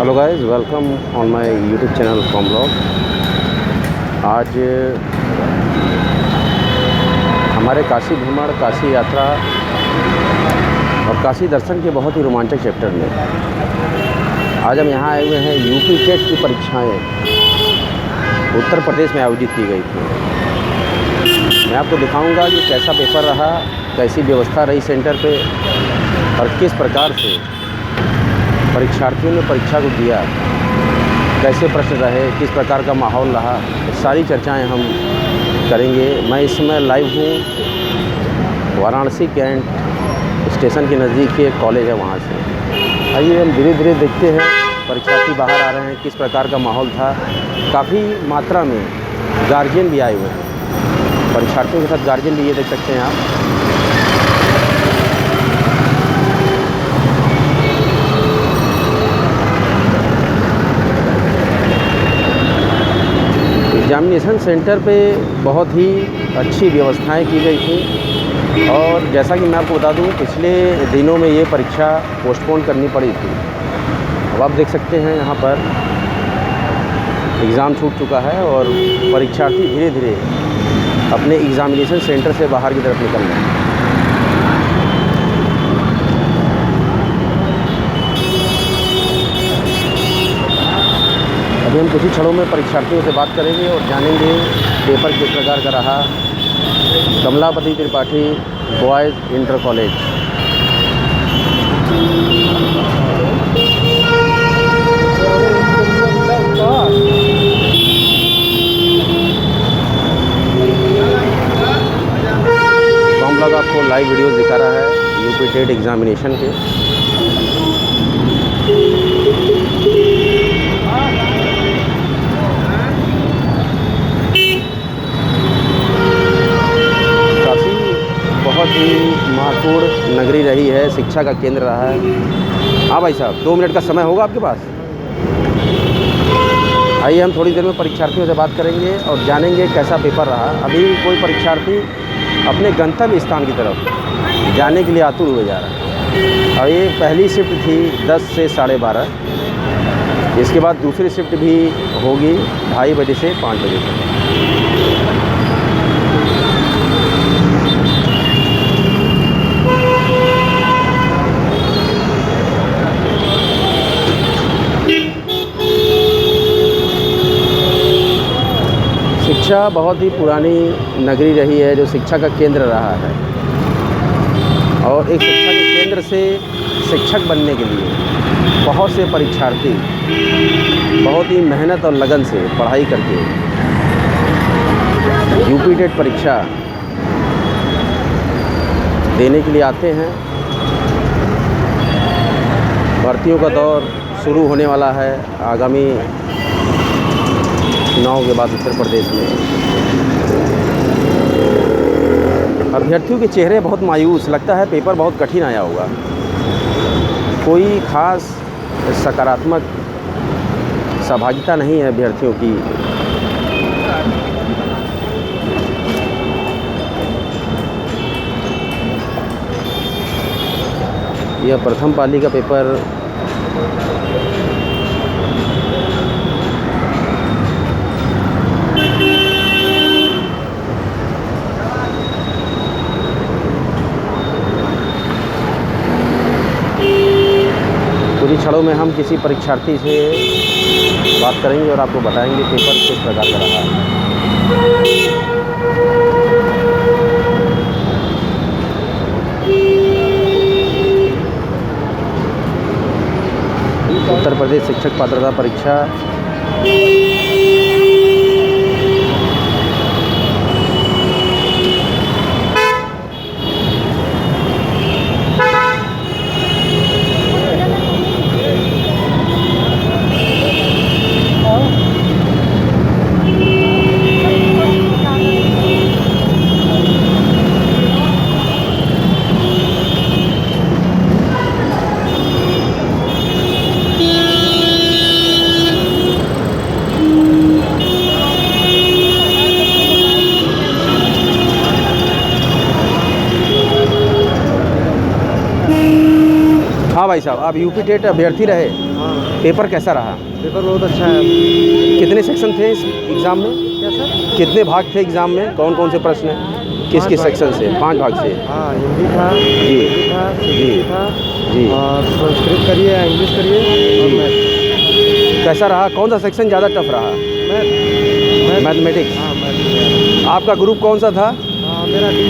Hello guys, welcome on my YouTube channel from blog. आज हमारे काशी भ्रमण, काशी यात्रा और काशी दर्शन के बहुत ही रोमांचक चैप्टर में आज हम यहाँ आए हुए हैं। यूपी टेट की परीक्षाएं उत्तर प्रदेश में आयोजित की गई थी। मैं आपको दिखाऊंगा कि कैसा पेपर रहा, कैसी व्यवस्था रही सेंटर पे और किस प्रकार से परीक्षार्थियों ने परीक्षा को दिया, कैसे प्रश्न रहे, किस प्रकार का माहौल रहा, सारी चर्चाएं हम करेंगे। मैं इस समय लाइव हूँ वाराणसी कैंट स्टेशन के नज़दीक एक कॉलेज है, वहाँ से। आइए हम धीरे धीरे देखते हैं परीक्षार्थी बाहर आ रहे हैं, किस प्रकार का माहौल था। काफ़ी मात्रा में गार्जियन भी आए हुए हैं, परीक्षार्थियों के साथ गार्जियन भी, ये देख सकते हैं आप। एग्जामिनेशन सेंटर पे बहुत ही अच्छी व्यवस्थाएं की गई थी और जैसा कि मैं आपको बता दूं, पिछले दिनों में ये परीक्षा पोस्टपोन करनी पड़ी थी। अब आप देख सकते हैं यहाँ पर एग्ज़ाम छूट चुका है और परीक्षार्थी धीरे धीरे अपने एग्ज़ामिनेशन सेंटर से बाहर की तरफ निकल रहे हैं। अभी हम कुछ ही क्षणों में परीक्षार्थियों से बात करेंगे और जानेंगे पेपर किस प्रकार का रहा। Kamlapati Tripathi boys inter college. तो हम लोग आपको लाइव वीडियोस दिखा रहा है यूपी टेट एग्जामिनेशन के। बहुत ही महत्वपूर्ण नगरी रही है, शिक्षा का केंद्र रहा है। हाँ भाई साहब, 2 मिनट का समय होगा आपके पास? आइए हम थोड़ी देर में परीक्षार्थियों से बात करेंगे और जानेंगे कैसा पेपर रहा। अभी कोई परीक्षार्थी अपने गंतव्य स्थान की तरफ जाने के लिए आतुर हुए जा रहा है। और ये पहली शिफ्ट थी 10 से 12:30। इसके बाद दूसरी शिफ्ट भी होगी 2:30 बजे से 5 बजे तक। शिक्षा बहुत ही पुरानी नगरी रही है, जो शिक्षा का केंद्र रहा है। और एक शिक्षा के केंद्र से शिक्षक बनने के लिए बहुत से परीक्षार्थी बहुत ही मेहनत और लगन से पढ़ाई करके यूपी टेट परीक्षा देने के लिए आते हैं। भर्तियों का दौर शुरू होने वाला है आगामी चुनाव के बाद उत्तर प्रदेश में। अभ्यर्थियों के चेहरे बहुत मायूस, लगता है पेपर बहुत कठिन आया होगा। कोई खास सकारात्मक सहभागिता नहीं है अभ्यर्थियों की। यह प्रथम पाली का पेपर कुछ ही क्षणों में हम किसी परीक्षार्थी से बात करेंगे और आपको बताएंगे पेपर किस प्रकार का रहा। उत्तर प्रदेश शिक्षक पात्रता परीक्षा साहब, आप यूपी टेट अभ्यर्थी रहे, हाँ, पेपर कैसा रहा? पेपर बहुत अच्छा है। कितने सेक्शन थे इस एग्ज़ाम में? क्या सर? कितने भाग थे एग्ज़ाम में? कौन कौन से प्रश्न हैं? किस किस सेक्शन से? 5 भाग से। हाँ, हिंदी था, जी हिंदी था, जी संस्कृत था, जी। और संस्कृत करिए, इंग्लिश करिए और जी। मैथ। कैसा रहा? कौन सा सेक्शन ज़्यादा टफ रहा? मैथमेटिक्स। हाँ, मैथ। आपका ग्रुप कौन सा था? हाँ, मेरा डी।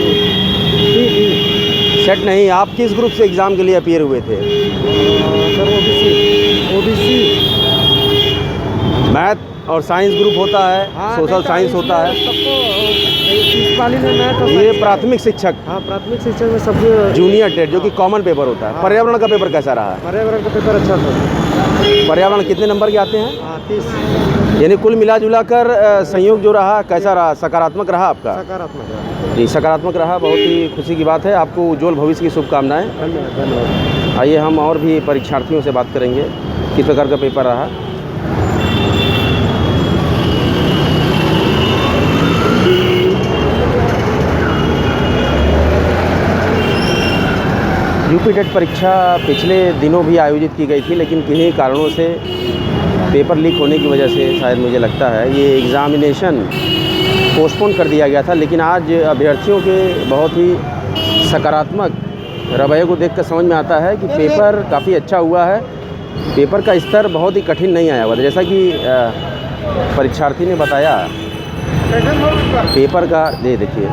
सेट नहीं, आप किस ग्रुप से एग्ज़ाम के लिए अपीयर हुए थे? Sir OBC. मैथ और साइंस ग्रुप होता है, सोशल साइंस होता है। सबको इस वाली में मैथ और ये साइंस। प्राथमिक शिक्षक, हाँ, प्राथमिक शिक्षा में सब जूनियर टेट, जो कि कॉमन पेपर होता है। हाँ। पर्यावरण का पेपर कैसा रहा? पर्यावरण का पेपर अच्छा था। पर्यावरण कितने नंबर के आते हैं? हाँ, 30 यानी कुल मिला जुला कर संयोग जो रहा कैसा रहा? सकारात्मक रहा आपका? सकारात्मक है। जी, सकारात्मक रहा, बहुत ही खुशी की बात है। आपको उज्ज्वल भविष्य की शुभकामनाएं। धन्यवाद। आइए हम और भी परीक्षार्थियों से बात करेंगे, किस प्रकार का पेपर रहा। यूपी टेट परीक्षा पिछले दिनों भी आयोजित की गई थी, लेकिन किन्हीं कारणों से पेपर लीक होने की वजह से शायद मुझे लगता है ये एग्ज़ामिनेशन पोस्टपोन कर दिया गया था। लेकिन आज अभ्यर्थियों के बहुत ही सकारात्मक रवैये को देखकर समझ में आता है कि पेपर काफ़ी अच्छा हुआ है। पेपर का स्तर बहुत ही कठिन नहीं आया हुआ था, जैसा कि परीक्षार्थी ने बताया। पेपर का देखिए,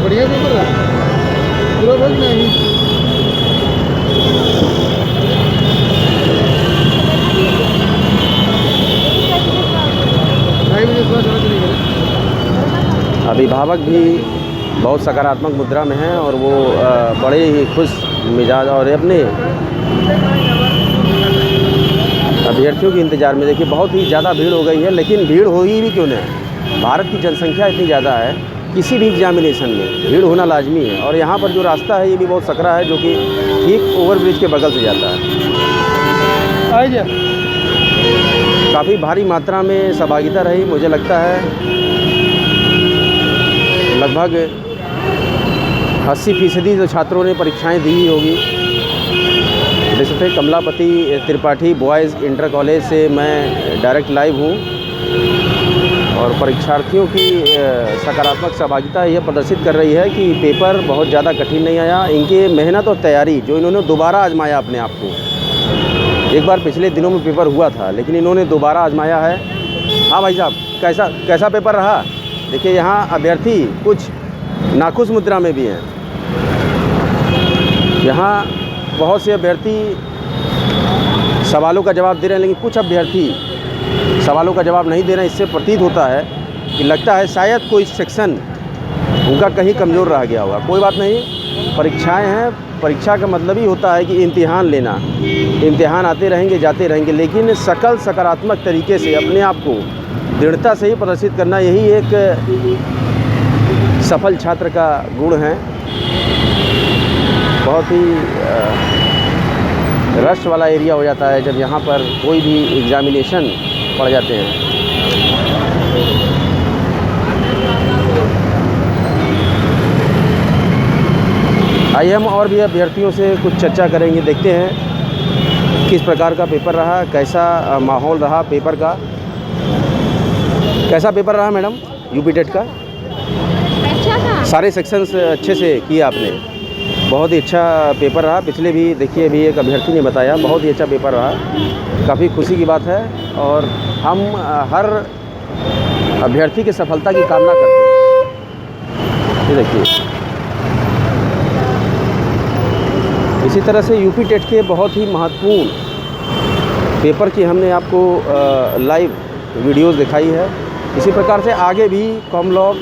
बढ़िया पेपर है, पूरा बहुत नहीं। अभिभावक भी बहुत सकारात्मक मुद्रा में हैं और वो बड़े ही खुश मिजाज और अपने अभ्यर्थियों के इंतज़ार में। देखिए बहुत ही ज़्यादा भीड़ हो गई है, लेकिन भीड़ हो ही भी क्यों नहीं, भारत की जनसंख्या इतनी ज़्यादा है, किसी भी एग्जामिनेशन में भीड़ होना लाजमी है। और यहाँ पर जो रास्ता है ये भी बहुत सकरा है, जो कि ठीक ओवरब्रिज के बगल से जाता है। काफ़ी भारी मात्रा में सहभागिता रही, मुझे लगता है लगभग 80% जो छात्रों ने परीक्षाएं दी ही होगी। जैसे Kamlapati Tripathi boys inter college से मैं डायरेक्ट लाइव हूँ और परीक्षार्थियों की सकारात्मक सहभागिता यह प्रदर्शित कर रही है कि पेपर बहुत ज़्यादा कठिन नहीं आया। इनकी मेहनत और तैयारी जो इन्होंने दोबारा आजमाया अपने आप को, एक बार पिछले दिनों में पेपर हुआ था लेकिन इन्होंने दोबारा आजमाया है। हाँ भाई साहब, कैसा पेपर रहा? देखिए यहाँ अभ्यर्थी कुछ नाखुश मुद्रा में भी हैं। यहाँ बहुत से अभ्यर्थी सवालों का जवाब दे रहे हैं, लेकिन कुछ अभ्यर्थी सवालों का जवाब नहीं दे रहे हैं। इससे प्रतीत होता है कि लगता है शायद कोई सेक्शन उनका कहीं कमज़ोर रह गया होगा। कोई बात नहीं, परीक्षाएं हैं, परीक्षा का मतलब ही होता है कि इम्तिहान लेना। इम्तिहान आते रहेंगे जाते रहेंगे, लेकिन सकल सकारात्मक तरीके से अपने आप को दृढ़ता से ही प्रदर्शित करना, यही एक सफल छात्र का गुण है। बहुत ही रश वाला एरिया हो जाता है जब यहाँ पर कोई भी एग्ज़ामिनेशन पड़ जाते हैं। आइए हम और भी अभ्यर्थियों से कुछ चर्चा करेंगे, देखते हैं किस प्रकार का पेपर रहा, कैसा माहौल रहा पेपर का। कैसा पेपर रहा मैडम यूपी टेट का? अच्छा था। सारे सेक्शंस अच्छे से किए आपने? बहुत ही अच्छा पेपर रहा। पिछले भी देखिए, अभी एक अभ्यर्थी ने बताया बहुत ही अच्छा पेपर रहा। काफ़ी खुशी की बात है और हम हर अभ्यर्थी की सफलता की कामना करते हैं। ये देखिए, इसी तरह से यूपी टेट के बहुत ही महत्वपूर्ण पेपर की हमने आपको लाइव वीडियोज़ दिखाई है। इसी प्रकार से आगे भी कॉमलॉग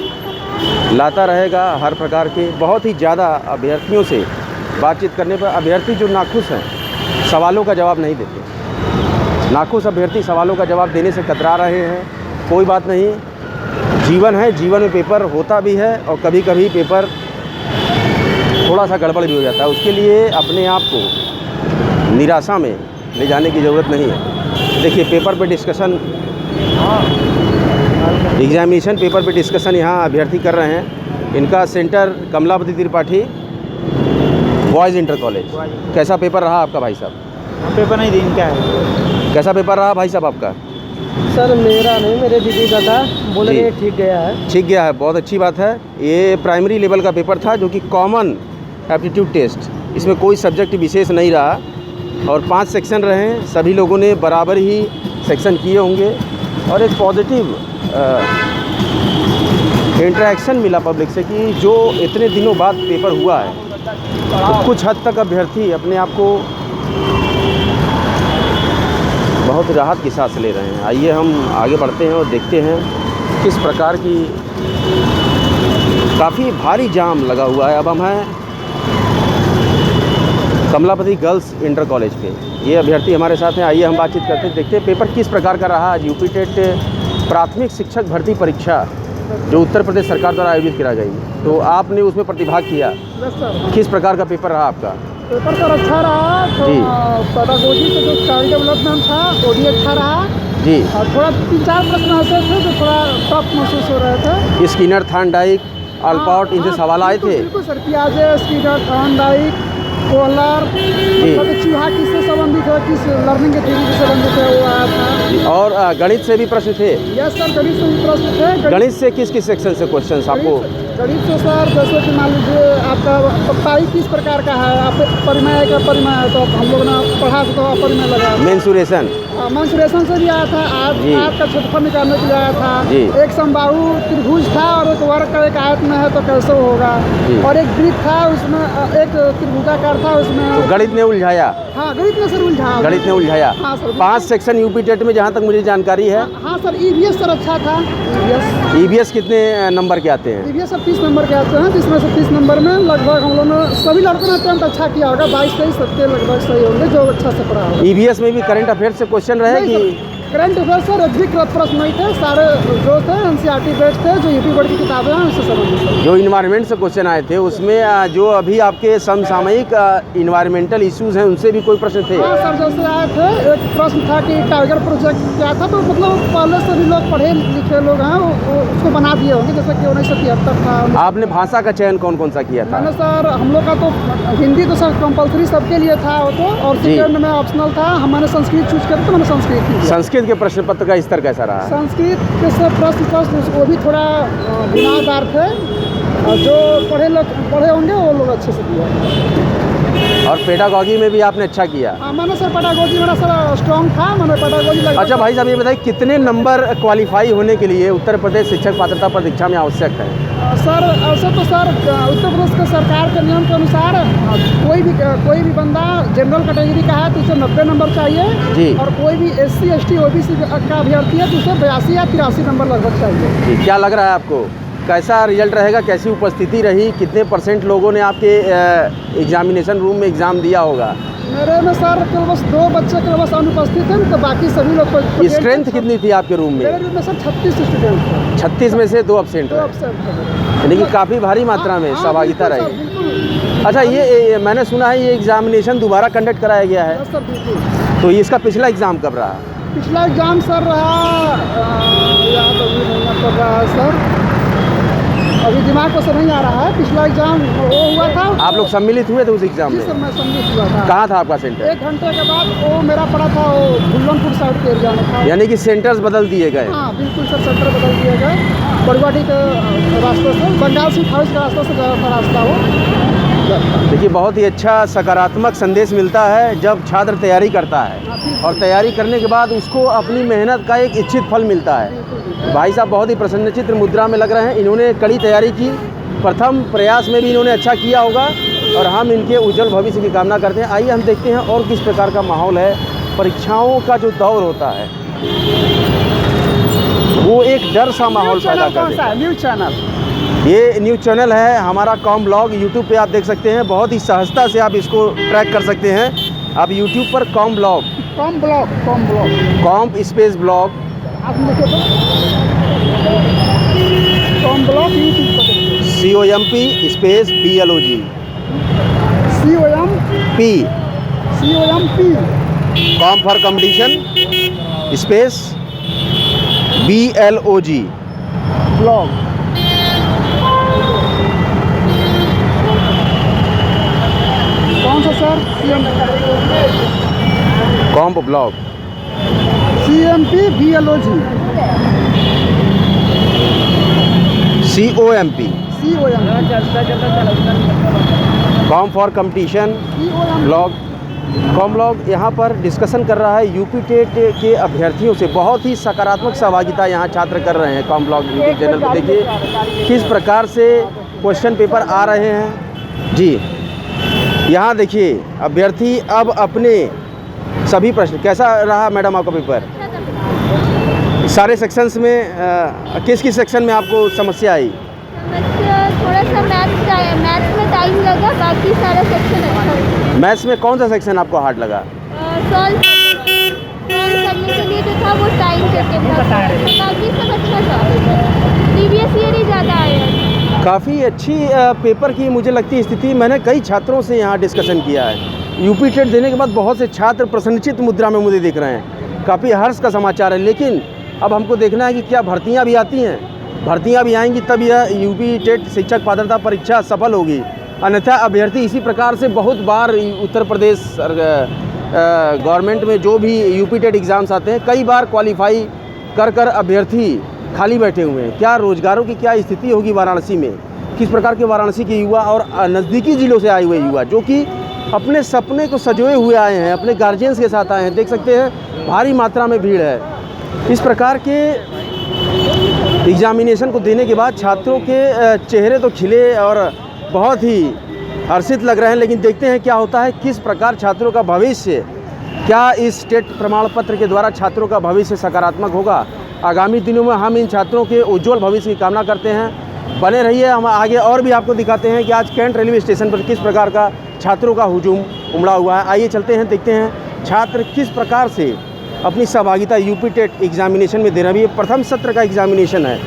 लाता रहेगा हर प्रकार के। बहुत ही ज़्यादा अभ्यर्थियों से बातचीत करने पर अभ्यर्थी जो नाखुश हैं, सवालों का जवाब नहीं देते। नाखुश अभ्यर्थी सवालों का जवाब देने से कतरा रहे हैं। कोई बात नहीं, जीवन है, जीवन में पेपर होता भी है और कभी कभी पेपर थोड़ा सा गड़बड़ भी हो जाता है। उसके लिए अपने आप को निराशा में ले जाने की ज़रूरत नहीं है। देखिए पेपर पे डिस्कशन, एग्जामिनेशन पेपर पे डिस्कशन यहाँ अभ्यर्थी कर रहे हैं। इनका centre Kamlapati Tripathi boys inter college. कैसा पेपर रहा आपका भाई साहब? पेपर नहीं दिन का है। कैसा पेपर रहा भाई साहब आपका? सर मेरा नहीं, मेरे दीदी का था, बोले जी। कि ठीक गया है। ठीक गया है, बहुत अच्छी बात है। ये प्राइमरी लेवल का पेपर था जो कि कॉमन एप्टीट्यूड टेस्ट, इसमें कोई सब्जेक्ट विशेष नहीं रहा और 5 सेक्शन रहे हैं। सभी लोगों ने बराबर ही सेक्शन किए होंगे और एक पॉजिटिव इंटरेक्शन मिला पब्लिक से कि जो इतने दिनों बाद पेपर हुआ है तो कुछ हद तक अभ्यर्थी अपने आप को बहुत राहत की सांस ले रहे हैं। आइए हम आगे बढ़ते हैं और देखते हैं किस प्रकार की काफ़ी भारी जाम लगा हुआ है। अब हम हैं कमलापति गर्ल्स इंटर कॉलेज पे, ये अभ्यर्थी हमारे साथ हैं। आइए हम बातचीत करते हैं, देखते हैं पेपर किस प्रकार का रहा। आज यूपी टेट प्राथमिक शिक्षक भर्ती परीक्षा जो उत्तर प्रदेश सरकार द्वारा आयोजित करा गई, तो आपने उसमें प्रतिभाग किया, यस सर। किस प्रकार का पेपर रहा आपका? पेपर सर अच्छा रहा, तो जी। पेडागोजी से जो चाइल्ड डेवलपमेंट था वो भी अच्छा रहा जी। और थोड़ा 3-4 प्रश्न ऐसे थे जो थोड़ा टफ महसूस हो रहे थे। स्किनर, थॉर्नडाइक, अल्पाउट, इनसे सवाल आए थे। बिल्कुल सर, पियाजे, स्किनर, थॉर्नडाइक, कोहलर, मतलब चूहा किससे संबंधित है, किस लर्निंग के थ्योरी से संबंधित है, वो आया था। और गणित से भी प्रश्न थे। यस सर, गणित से भी प्रश्न थे। गणित से किस किस सेक्शन से क्वेश्चंस आपको? गणित से सर जैसे कि मान लीजिए आपका पाई किस प्रकार का है, आप परिमेय का परिमेय है, तो हम लोग ने पढ़ा तो परिमेय लगा। मेंसुरेशन, मेंसुरेशन से भी आया था। जी। आयत का क्षेत्रफल निकालने के लिए आया था। जी। एक समबाहु त्रिभुज था और एक वर्ग का एक आयत में है तो कैसे होगा। जी। और एक वृत्त था, उसमें एक त्रिभुजाकार था, उसमें तो गणित ने उलझाया। हाँ गणित में सर उलझा। गणित ने उलझाया। हाँ सर। 5 सेक्शन यूपी टेट में जहाँ तक मुझे जानकारी है। हाँ सर, ईवीएस सर अच्छा था। ईवीएस कितने नंबर के आते हैं? ईवीएस सर 30 नंबर के आते हैं, जिसमें से 30 नंबर में लगभग हम लोगों ने सभी लड़कों ने अटेम्प्ट अच्छा किया होगा। 22-23 सबके लगभग सही होंगे जो अच्छा से पढ़ा होगा। ईवीएस में भी करंट अफेयर्स से क्वेश्चन रहे कि? करंट अफेयर सर अधिक प्रश्न नहीं थे, सारे जो थे एनसीईआरटी बेस्ड थे, जो यूपी बोर्ड की किताबें हैं उससे संबंधित। जो इन्वायरमेंट से क्वेश्चन आए थे उसमें जो अभी आपके समसामयिक इन्वायरमेंटल इश्यूज हैं उनसे भी कोई प्रश्न थे? हाँ सर, जैसे आए थे, एक प्रश्न था कि टाइगर प्रोजेक्ट क्या था, तो मतलब पहले से भी लोग पढ़े लिखे लोग हैं वो उसको बना दिए होंगे, जैसे कि 1973 था। आपने भाषा का चयन कौन कौन सा किया था? मैंने सर हम लोग का तो हिंदी तो सर कंपलसरी सबके लिए था वो तो, और जी। सेकेंड में ऑप्शनल था। हमने संस्कृत चूज किया तो मैंने संस्कृत किया। संस्कृत के प्रश्न पत्र का स्तर कैसा रहा? संस्कृत के सब प्रश्न वो भी थोड़ा बुनियादार थे, और जो पढ़े होंगे वो लोग अच्छे से किया। और पेडागॉजी में भी आपने अच्छा किया? मैंने सर पेडागोजी मेरा सर स्ट्रॉन्ग था, मैंने पेडागोजी लगा। अच्छा भाई साहब, ये बताइए कितने नंबर क्वालिफाई होने के लिए उत्तर प्रदेश शिक्षक पात्रता परीक्षा में आवश्यक है? सर ऐसे तो सर उत्तर प्रदेश के सरकार के नियम के अनुसार कोई भी बंदा जनरल कैटेगरी का है तो उसे 90 नंबर चाहिए जी। और कोई भी SC ST OBC का अभ्यर्थी है तो उसे 82 या 83 नंबर लगभग चाहिए। जी, क्या लग रहा है आपको, कैसा रिजल्ट रहेगा, कैसी उपस्थिति रही, कितने % लोगों ने आपके एग्जामिनेशन रूम में एग्ज़ाम दिया होगा? मेरे में सर केवल बस 2 बच्चे केवल बस अनुपस्थित हैं, तो बाकी सभी लोग स्ट्रेंथ कितनी थी आपके रूम मेरे में? रूम में सर 36 स्टूडेंट थे। 36 में से 2 एब्सेंट रहे, यानी कि काफ़ी भारी मात्रा में सहभागिता रही। अच्छा, ये मैंने सुना है ये एग्जामिनेशन दोबारा कंडक्ट कराया गया है, सर बिल्कुल। तो इसका पिछला एग्ज़ाम कब रहा? पिछला एग्जाम सर रहा याद अभी नहीं पड़ रहा है सर, अभी दिमाग को सर नहीं आ रहा है। पिछला एग्जाम वो हुआ था। आप लोग सम्मिलित हुए थे उस एग्ज़ाम जी में? सर, मैं सम्मिलित हुआ था। कहाँ था आपका सेंटर? 1 घंटे के बाद वो मेरा पड़ा था वो भुल्लनपुर साइड के एरिया में था। यानी कि सेंटर्स बदल दिए गए? हाँ बिल्कुल सर, सेंटर बदल दिए गए। बड़वाटी के रास्ते से, बंगाल स्वीट हाउस के रास्ते से गया था रास्ता वो। देखिए, बहुत ही अच्छा सकारात्मक संदेश मिलता है जब छात्र तैयारी करता है और तैयारी करने के बाद उसको अपनी मेहनत का एक इच्छित फल मिलता है। भाई साहब बहुत ही प्रसन्नचित्त मुद्रा में लग रहे हैं, इन्होंने कड़ी तैयारी की, प्रथम प्रयास में भी इन्होंने अच्छा किया होगा और हम इनके उज्जवल भविष्य की कामना करते हैं। आइए हम देखते हैं और किस प्रकार का माहौल है। परीक्षाओं का जो दौर होता है वो एक डर सा माहौल पैदा कर देता है। न्यूज चैनल, ये न्यूज़ चैनल है हमारा कॉम ब्लॉग, यूट्यूब पे आप देख सकते हैं, बहुत ही सहजता से आप इसको ट्रैक कर सकते हैं। आप यूट्यूब पर com blog, com space blog, आप लिखे तो कॉम ब्लॉग यूट्यूब पर COMP space BLOG, COMP com for competition space BLOG blog. कौन सा sir? Comp block CMP BLOG COMP com for competition blog com blog यहाँ पर discussion कर रहा है यूपी टेट के अभ्यर्थियों से। बहुत ही सकारात्मक सहभागिता यहाँ छात्र कर रहे हैं। कॉम ब्लॉग यूट्यूब चैनल पर देखिए किस प्रकार से क्वेश्चन पेपर आ रहे हैं जी। यहाँ देखिए अभ्यर्थी अब अपने सभी प्रश्न, कैसा रहा मैडम आपका पेपर? सारे सेक्शंस में किस किस सेक्शन में आपको समस्या आई? थोड़ा सा मैथ्स में टाइम लगा, बाकी सारा सेक्शन अच्छा। मैथ्स में कौन सा सेक्शन आपको हार्ड लगा? सॉल्व करने के लिए जो था वो टाइम करके था, बाकी सब अच्छा था। प्रीवियस ईयर ही ज़्यादा आया। काफ़ी अच्छी पेपर की मुझे लगती है स्थिति। मैंने कई छात्रों से यहाँ डिस्कशन किया है। यूपी टेट देने के बाद बहुत से छात्र प्रसन्नचित मुद्रा में मुझे दिख रहे हैं। काफ़ी हर्ष का समाचार है। लेकिन अब हमको देखना है कि क्या भर्तियाँ भी आती हैं। भर्तियाँ भी आएंगी तब यह यूपी टेट शिक्षक पात्रता परीक्षा सफल होगी। अन्यथा अभ्यर्थी इसी प्रकार से बहुत बार उत्तर प्रदेश गवर्नमेंट में जो भी यूपी टेट एग्ज़ाम्स आते हैं, कई बार क्वालिफाई कर अभ्यर्थी खाली बैठे हुए हैं। क्या रोज़गारों की क्या स्थिति होगी वाराणसी में? किस प्रकार के वाराणसी के युवा और नज़दीकी ज़िलों से आए हुए युवा जो कि अपने सपने को सजोए हुए आए हैं, अपने गार्जियंस के साथ आए हैं। देख सकते हैं भारी मात्रा में भीड़ है। इस प्रकार के एग्जामिनेशन को देने के बाद छात्रों के चेहरे तो खिले और बहुत ही हर्षित लग रहे हैं। लेकिन देखते हैं क्या होता है, किस प्रकार छात्रों का भविष्य, क्या इस टेट प्रमाण पत्र के द्वारा छात्रों का भविष्य सकारात्मक होगा। आगामी दिनों में हम इन छात्रों के उज्जवल भविष्य की कामना करते हैं। बने रहिए, हम आगे और भी आपको दिखाते हैं कि आज कैंट रेलवे स्टेशन पर किस प्रकार का छात्रों का हुजूम उमड़ा हुआ है। आइए चलते हैं, देखते हैं छात्र किस प्रकार से अपनी सहभागिता यूपी टेट एग्जामिनेशन में दे रहे हैं। ये प्रथम सत्र का एग्जामिनेशन है।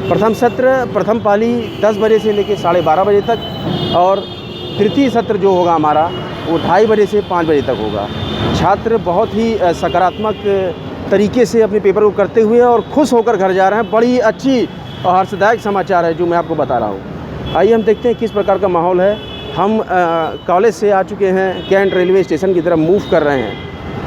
प्रथम सत्र, प्रथम पाली 10 बजे से लेकर 12:30 बजे तक और तृतीय सत्र जो होगा हमारा वो 2:30 बजे से 5 बजे तक होगा। छात्र बहुत ही सकारात्मक तरीके से अपने पेपर को करते हुए और खुश होकर घर जा रहे हैं। बड़ी अच्छी और हर्षदायक समाचार है जो मैं आपको बता रहा हूँ। आइए हम देखते हैं किस प्रकार का माहौल है। हम कॉलेज से आ चुके हैं, कैंट रेलवे स्टेशन की तरफ मूव कर रहे हैं।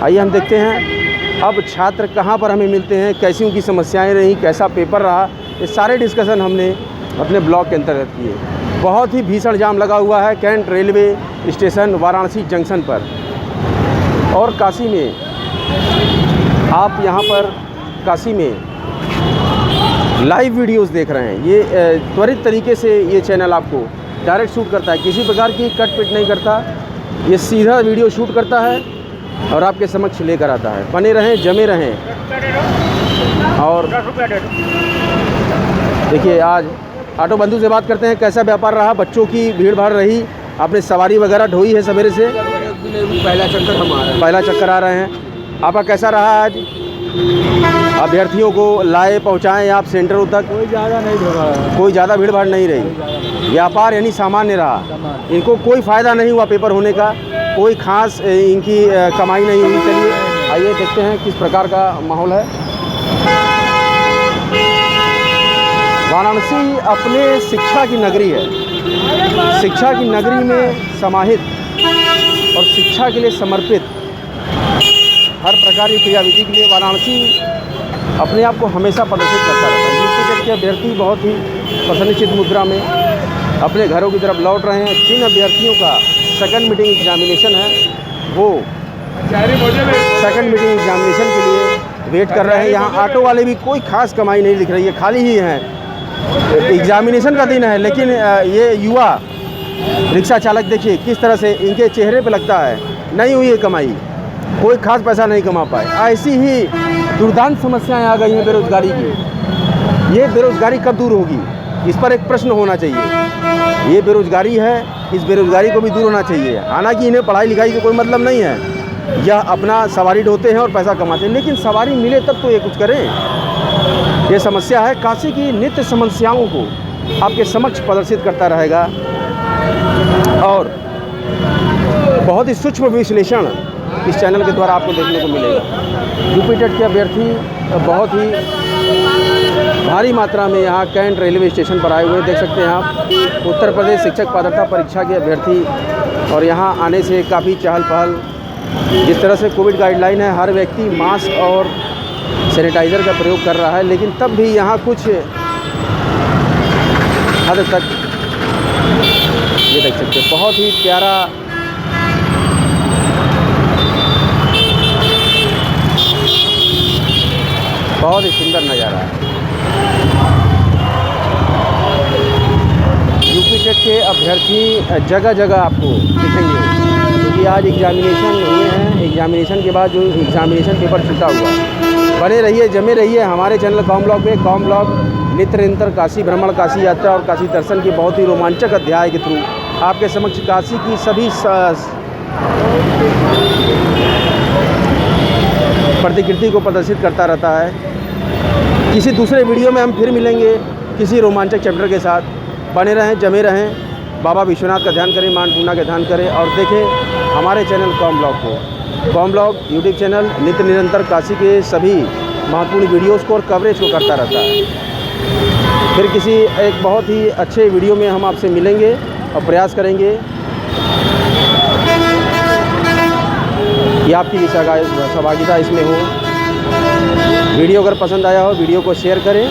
आइए हम देखते हैं अब छात्र कहाँ पर हमें मिलते हैं, कैसी उनकी समस्याएं रहीं, कैसा पेपर रहा, ये सारे डिस्कशन हमने अपने ब्लॉग के अंतर्गत किए। बहुत ही भीषण जाम लगा हुआ है cantt railway station Varanasi junction पर। और काशी में आप यहाँ पर काशी में लाइव वीडियोस देख रहे हैं। ये त्वरित तरीके से ये चैनल आपको डायरेक्ट शूट करता है, किसी प्रकार की कट पिट नहीं करता। ये सीधा वीडियो शूट करता है और आपके समक्ष लेकर आता है। बने रहें, जमे रहें। और देखिए आज ऑटो बंधु से बात करते हैं, कैसा व्यापार रहा, बच्चों की भीड़ भाड़ रही, आपने सवारी वगैरह ढोई है सवेरे से? पहला चक्कर आ रहे हैं। आपका कैसा रहा आज? अभ्यर्थियों को लाए पहुँचाएँ आप सेंटरों तक? कोई ज़्यादा नहीं होगा, कोई ज़्यादा भीड़ भाड़ नहीं रही। व्यापार यानी सामान्य रहा, इनको कोई फ़ायदा नहीं हुआ पेपर होने का, कोई खास इनकी कमाई नहीं हुई। चलिए आइए देखते हैं किस प्रकार का माहौल है। वाराणसी अपने शिक्षा की नगरी है। शिक्षा की नगरी में समाहित और शिक्षा के लिए समर्पित हर प्रकार की क्रियाविधि के लिए वाराणसी अपने आप को हमेशा प्रदर्शित करता रहता है। यूपी टेट के अभ्यर्थी बहुत ही प्रसन्नचित मुद्रा में अपने घरों की तरफ लौट रहे हैं। जिन अभ्यर्थियों का सेकंड मीटिंग एग्जामिनेशन है वो सेकंड मीटिंग एग्जामिनेशन के लिए वेट कर रहे हैं। यहाँ ऑटो वाले भी कोई खास कमाई नहीं दिख रही है, खाली ही हैं। एग्जामिनेशन का दिन है लेकिन ये युवा रिक्शा चालक देखिए किस तरह से इनके चेहरे पे लगता है नहीं हुई है कमाई, कोई खास पैसा नहीं कमा पाए। ऐसी ही दुर्दांत समस्याएं आ गई हैं बेरोज़गारी की। ये बेरोज़गारी कब दूर होगी, इस पर एक प्रश्न होना चाहिए। ये बेरोज़गारी है, इस बेरोज़गारी को भी दूर होना चाहिए। हालांकि इन्हें पढ़ाई लिखाई से कोई मतलब नहीं है, यह अपना सवारी ढोते हैं और पैसा कमाते हैं, लेकिन सवारी मिले तब तो ये कुछ करें। ये समस्या है। काशी की नित्य समस्याओं को आपके समक्ष प्रदर्शित करता रहेगा और बहुत ही सूक्ष्म विश्लेषण इस चैनल के द्वारा आपको देखने को मिलेगा। यूपी टेट के अभ्यर्थी बहुत ही भारी मात्रा में यहाँ कैंट रेलवे स्टेशन पर आए हुए हैं। देख सकते हैं आप उत्तर प्रदेश शिक्षक पात्रता परीक्षा के अभ्यर्थी और यहाँ आने से काफ़ी चहल पहल। जिस तरह से कोविड गाइडलाइन है, हर व्यक्ति मास्क और सैनिटाइज़र का प्रयोग कर रहा है, लेकिन तब भी यहाँ कुछ हद तक ये देख सकते हैं, बहुत ही प्यारा बहुत ही सुंदर नज़ारा है। यूपी टेट के अभ्यर्थी जगह जगह आपको दिखेंगे, क्योंकि आज एग्जामिनेशन हुए हैं। एग्जामिनेशन के बाद जो एग्जामिनेशन पेपर छूटा हुआ है। बने रहिए, जमे रहिए हमारे चैनल कॉम ब्लॉग पे। कॉम ब्लॉग नित्य निरंतर काशी भ्रमण, काशी यात्रा और काशी दर्शन के बहुत ही रोमांचक अध्याय के थ्रू आपके समक्ष काशी की सभी प्रतिकृति को प्रदर्शित करता रहता है। किसी दूसरे वीडियो में हम फिर मिलेंगे किसी रोमांचक चैप्टर के साथ। बने रहें, जमे रहें, बाबा विश्वनाथ का ध्यान करें, माँ अन्नपूर्णा का ध्यान करें और देखें हमारे चैनल कॉम ब्लॉग को। कॉम ब्लॉग यूट्यूब चैनल नित्य निरंतर काशी के सभी महत्वपूर्ण वीडियोज़ को और कवरेज को करता रहता है। फिर किसी एक बहुत ही अच्छे वीडियो में हम आपसे मिलेंगे और प्रयास करेंगे कि आपकी भी सहभागिता इसमें हो। वीडियो अगर पसंद आया हो, वीडियो को शेयर करें।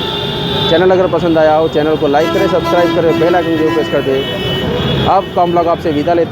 चैनल अगर पसंद आया हो, चैनल को लाइक करें, सब्सक्राइब करें, बेल आइकन को प्रेस कर दें। अब कॉम ब्लॉग आपसे विदा लेता है।